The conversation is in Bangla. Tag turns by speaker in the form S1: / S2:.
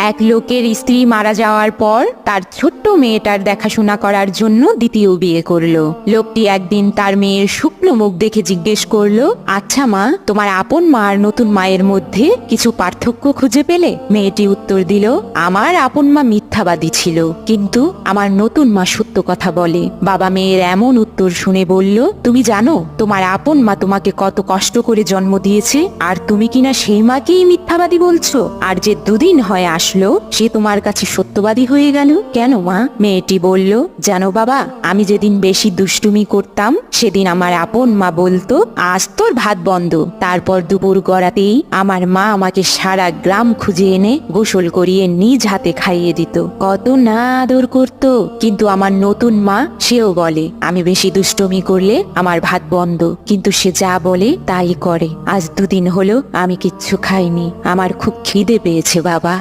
S1: এক লোকের স্ত্রী মারা যাওয়ার পর তার ছোট্ট মেয়েটার দেখাশোনা করার জন্য দ্বিতীয় বিয়ে করলো। লোকটি একদিন তার মেয়ের শুকনো মুখ দেখে জিজ্ঞেস করলো, আচ্ছা মা, তোমার আপন মা আর নতুন মায়ের মধ্যে কিছু পার্থক্য খুঁজে পেলে? মেয়েটি উত্তর দিল, আমার আপন মা মিথ্যাবাদী ছিল, কিন্তু আমার নতুন মা সত্য কথা বলে। বাবা মেয়ের এমন উত্তর শুনে বলল, তুমি জানো তোমার আপন মা তোমাকে কত কষ্ট করে জন্ম দিয়েছে, আর তুমি কিনা সেই মাকেই মিথ্যাবাদী বলছো? আর যে দুদিন হয় আসলো সে তোমার কাছে সত্যবাদী হয়ে গেল কেন মা? মেয়েটি বলল, জানো বাবা, আমি যেদিন বেশি দুষ্টুমি করতাম সেদিন আমার আপন মা বলতো, আজ তোর ভাত বন্ধ। তারপর দুপুর গড়াতেই আমার মা আমাকে সারা গ্রাম খুঁজে এনে গোসল করিয়ে নিজ হাতে খাইয়ে দিত। কত না আদর করতো। কিন্তু আমার নতুন মা, সেও বলে আমি বেশি দুষ্টুমি করলে আমার ভাত বন্ধ, কিন্তু সে যা বলে তাই করে। আজ দুদিন হলো আমি কিচ্ছু খাইনি, আমার খুব খিদে পেয়েছে বাবা।